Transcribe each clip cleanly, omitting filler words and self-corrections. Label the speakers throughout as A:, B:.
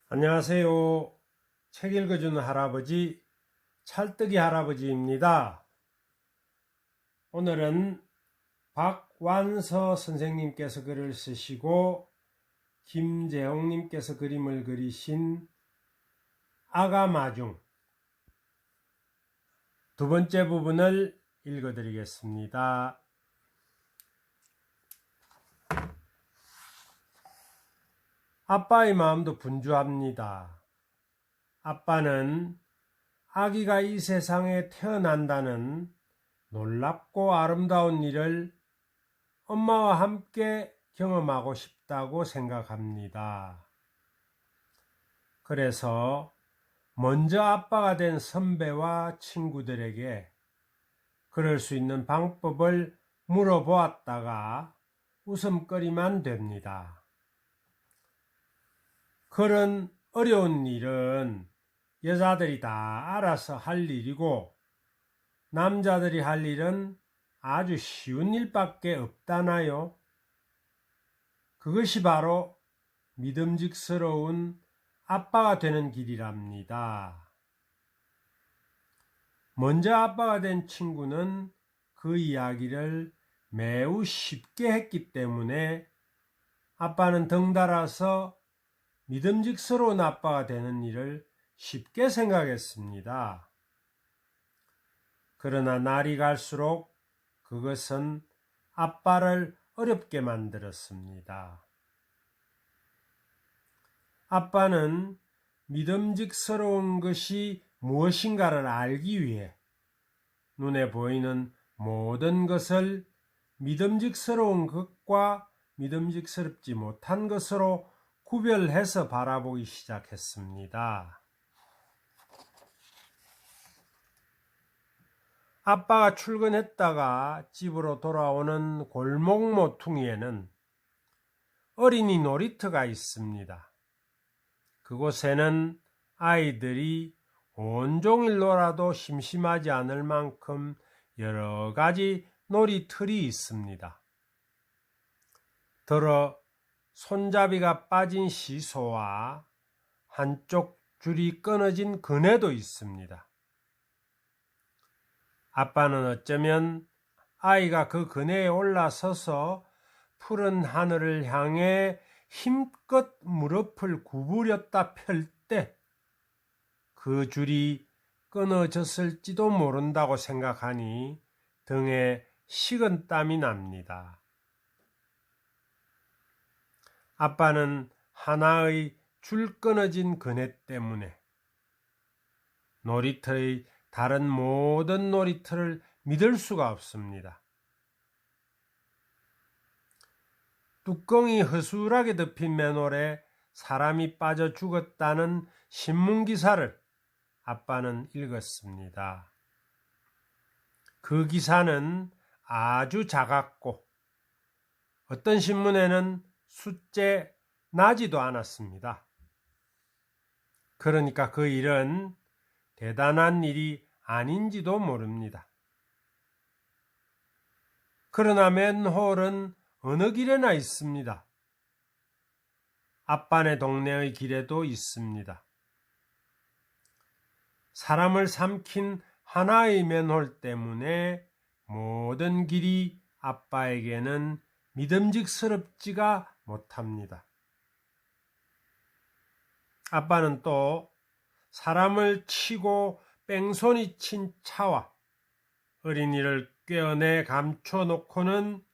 A: 안녕하세요. 책 읽어주는 할아버지 찰떡이 할아버지입니다. 오늘은 박완서 선생님께서 글을 쓰시고 김재홍님께서 그림을 그리신 아가마중 두 번째 부분을 읽어드리겠습니다. 아빠의 마음도 분주합니다. 아빠는 아기가 이 세상에 태어난다는 놀랍고 아름다운 일을 엄마와 함께 경험하고 싶다고 생각합니다. 그래서 먼저 아빠가 된 선배와 친구들에게 그럴 수 있는 방법을 물어보았다가 웃음거리만 됩니다. 그런 어려운 일은 여자들이 다 알아서 할 일이고 남자들이 할 일은 아주 쉬운 일밖에 없다나요? 그것이 바로 믿음직스러운 아빠가 되는 길이랍니다. 먼저 아빠가 된 친구는 그 이야기를 매우 쉽게 했기 때문에 아빠는 덩달아서 믿음직스러운 아빠가 되는 일을 쉽게 생각했습니다. 그러나 날이 갈수록 그것은 아빠를 어렵게 만들었습니다. 아빠는 믿음직스러운 것이 무엇인가를 알기 위해 눈에 보이는 모든 것을 믿음직스러운 것과 믿음직스럽지 못한 것으로 구별해서 바라보기 시작했습니다. 아빠가 출근했다가 집으로 돌아오는 골목 모퉁이에는 어린이 놀이터가 있습니다. 그곳에는 아이들이 온종일 놀아도 심심하지 않을 만큼 여러 가지 놀이터이 있습니다. 더러 손잡이가 빠진 시소와 한쪽 줄이 끊어진 그네도 있습니다. 아빠는 어쩌면 아이가 그 그네에 올라서서 푸른 하늘을 향해 힘껏 무릎을 구부렸다 펼 때 그 줄이 끊어졌을지도 모른다고 생각하니 등에 식은땀이 납니다. 아빠는 하나의 줄 끊어진 그네 때문에 놀이터의 다른 모든 놀이터를 믿을 수가 없습니다. 뚜껑이 허술하게 덮인 맨홀에 사람이 빠져 죽었다는 신문기사를 아빠는 읽었습니다. 그 기사는 아주 작았고 어떤 신문에는 숫째 나지도 않았습니다. 그러니까 그 일은 대단한 일이 아닌지도 모릅니다. 그러나 맨홀은 어느 길에나 있습니다. 아빠네 동네의 길에도 있습니다. 사람을 삼킨 하나의 맨홀 때문에 모든 길이 아빠에게는 믿음직스럽지가 못합니다. 아빠는 또 사람을 치고 뺑소니 친 차와 어린이를 꿰어내 감춰놓고는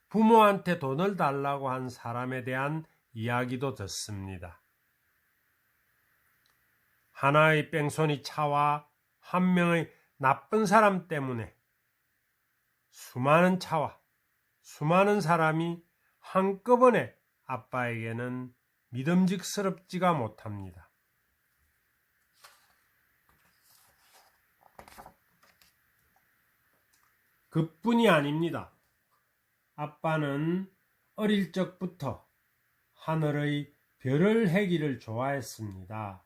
A: 부모한테 돈을 달라고 한 사람에 대한 이야기도 듣습니다. 하나의 뺑소니 차와 한 명의 나쁜 사람 때문에 수많은 차와 수많은 사람이 한꺼번에 아빠에게는 믿음직스럽지가 못합니다. 그뿐이 아닙니다. 아빠는 어릴 적부터 하늘의 별을 해기를 좋아했습니다.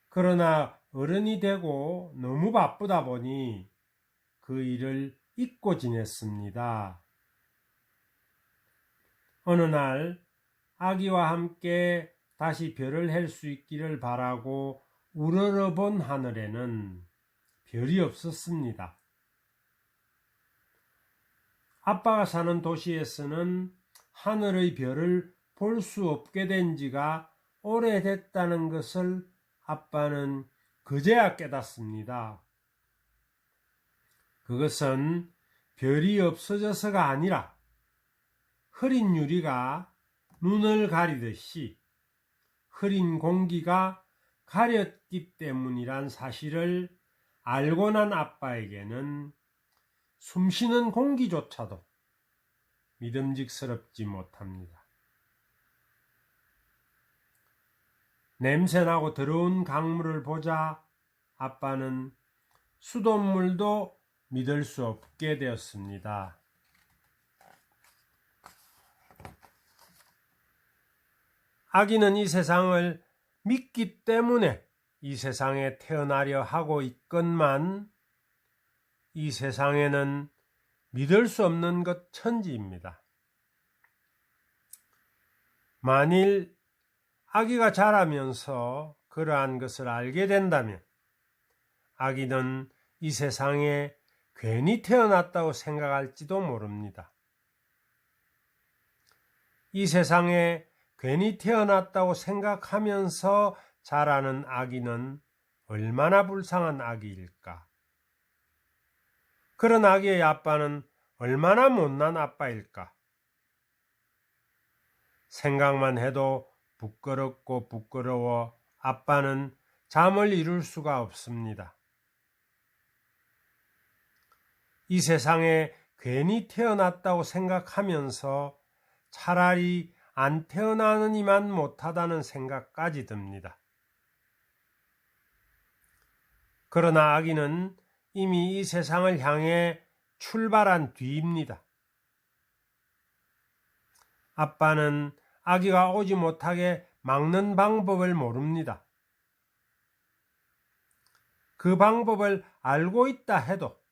A: 그러나 어른이 되고 너무 바쁘다 보니 그 일을 잊고 지냈습니다. 어느 날 아기와 함께 다시 별을 할 수 있기를 바라고 우러러본 하늘에는 별이 없었습니다. 아빠가 사는 도시에서는 하늘의 별을 볼 수 없게 된 지가 오래됐다는 것을 아빠는 그제야 깨닫습니다. 그것은 별이 없어져서가 아니라 흐린 유리가 눈을 가리듯이 흐린 공기가 가렸기 때문이란 사실을 알고 난 아빠에게는 숨쉬는 공기조차도 믿음직스럽지 못합니다. 냄새나고 더러운 강물을 보자 아빠는 수돗물도 믿을 수 없게 되었습니다. 아기는 이 세상을 믿기 때문에 이 세상에 태어나려 하고 있건만 이 세상에는 믿을 수 없는 것 천지입니다. 만일 아기가 자라면서 그러한 것을 알게 된다면 아기는 이 세상에 괜히 태어났다고 생각할지도 모릅니다. 이 세상에 괜히 태어났다고 생각하면서 자라는 아기는 얼마나 불쌍한 아기일까? 그런 아기의 아빠는 얼마나 못난 아빠일까? 생각만 해도 부끄럽고 부끄러워 아빠는 잠을 이룰 수가 없습니다. 이 세상에 괜히 태어났다고 생각하면서 차라리 안 태어나느니만 못하다는 생각까지 듭니다. 그러나 아기는 이미 이 세상을 향해 출발한 뒤입니다. 아빠는 아기가 오지 못하게 막는 방법을 모릅니다. 그 방법을 알고 있다 해도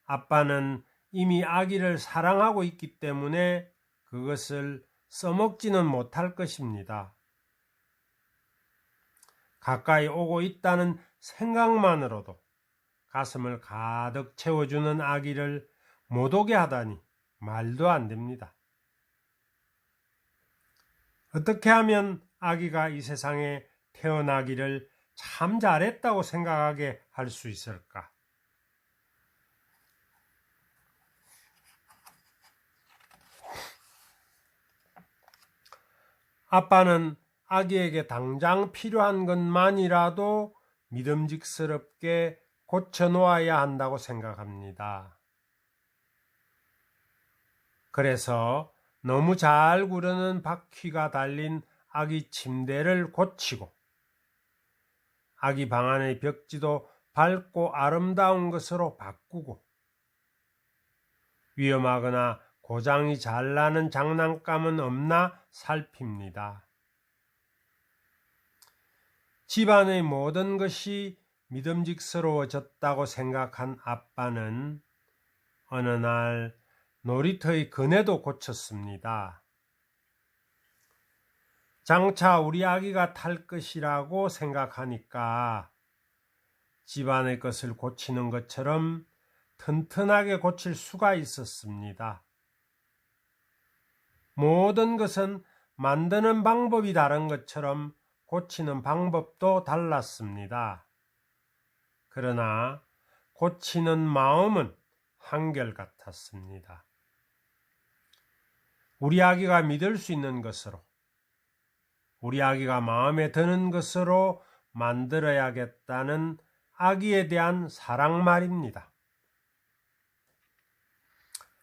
A: 아빠는 이미 아기를 사랑하고 있기 때문에 그것을 써먹지는 못할 것입니다. 가까이 오고 있다는 생각만으로도 가슴을 가득 채워주는 아기를 못 오게 하다니 말도 안 됩니다. 어떻게 하면 아기가 이 세상에 태어나기를 참 잘했다고 생각하게 할 수 있을까? 아빠는 아기에게 당장 필요한 것만이라도 믿음직스럽게 고쳐놓아야 한다고 생각합니다. 그래서 너무 잘 구르는 바퀴가 달린 아기 침대를 고치고 아기 방 안의 벽지도 밝고 아름다운 것으로 바꾸고 위험하거나 고장이 잘 나는 장난감은 없나 살핍니다. 집안의 모든 것이 믿음직스러워졌다고 생각한 아빠는 어느 날 놀이터의 그네도 고쳤습니다. 장차 우리 아기가 탈 것이라고 생각하니까 집안의 것을 고치는 것처럼 튼튼하게 고칠 수가 있었습니다. 모든 것은 만드는 방법이 다른 것처럼 고치는 방법도 달랐습니다. 그러나 고치는 마음은 한결같았습니다. 우리 아기가 믿을 수 있는 것으로, 우리 아기가 마음에 드는 것으로 만들어야겠다는 아기에 대한 사랑 말입니다.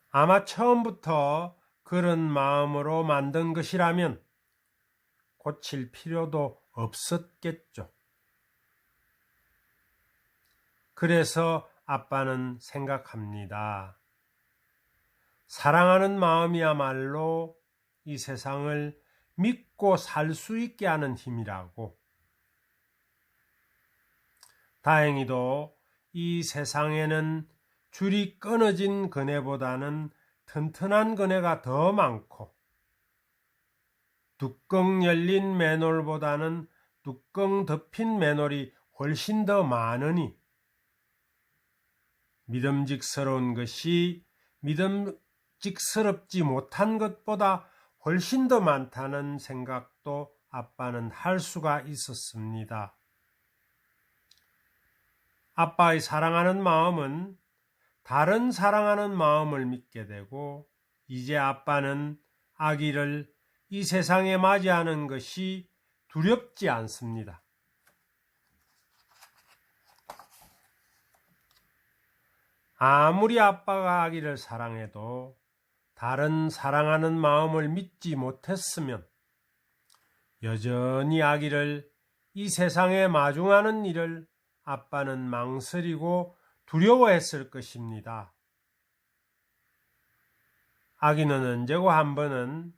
A: 아마 처음부터 그런 마음으로 만든 것이라면 고칠 필요도 없었겠죠. 그래서 아빠는 생각합니다. 사랑하는 마음이야말로 이 세상을 믿고 살 수 있게 하는 힘이라고. 다행히도 이 세상에는 줄이 끊어진 그네보다는 튼튼한 그네가 더 많고 뚜껑 열린 맨홀보다는 뚜껑 덮인 맨홀이 훨씬 더 많으니 믿음직스러운 것이 믿음직스럽지 못한 것보다 훨씬 더 많다는 생각도 아빠는 할 수가 있었습니다. 아빠의 사랑하는 마음은 다른 사랑하는 마음을 믿게 되고, 이제 아빠는 아기를 이 세상에 맞이하는 것이 두렵지 않습니다. 아무리 아빠가 아기를 사랑해도 다른 사랑하는 마음을 믿지 못했으면 여전히 아기를 이 세상에 마중하는 일을 아빠는 망설이고 두려워했을 것입니다. 아기는 언제고 한 번은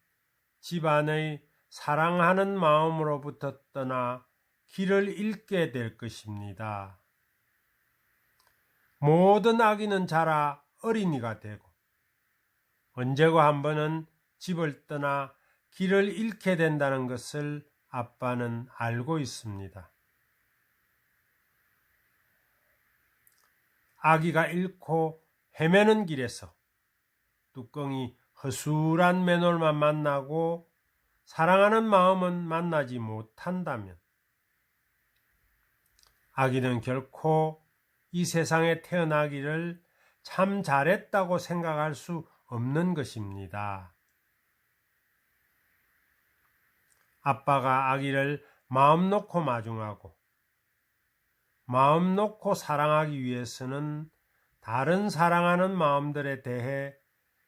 A: 집안의 사랑하는 마음으로부터 떠나 길을 잃게 될 것입니다. 모든 아기는 자라 어린이가 되고 언제고 한 번은 집을 떠나 길을 잃게 된다는 것을 아빠는 알고 있습니다. 아기가 잃고 헤매는 길에서 뚜껑이 허술한 맨홀만 만나고 사랑하는 마음은 만나지 못한다면 아기는 결코 이 세상에 태어나기를 참 잘했다고 생각할 수 없는 것입니다. 아빠가 아기를 마음 놓고 마중하고 마음 놓고 사랑하기 위해서는 다른 사랑하는 마음들에 대해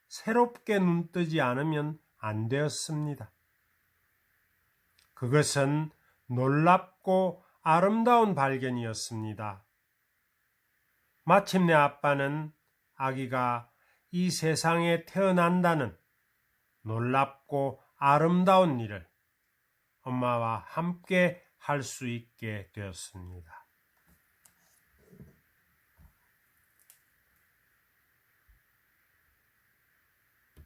A: 새롭게 눈뜨지 않으면 안 되었습니다. 그것은 놀랍고 아름다운 발견이었습니다. 마침내 아빠는 아기가 이 세상에 태어난다는 놀랍고 아름다운 일을 엄마와 함께 할 수 있게 되었습니다.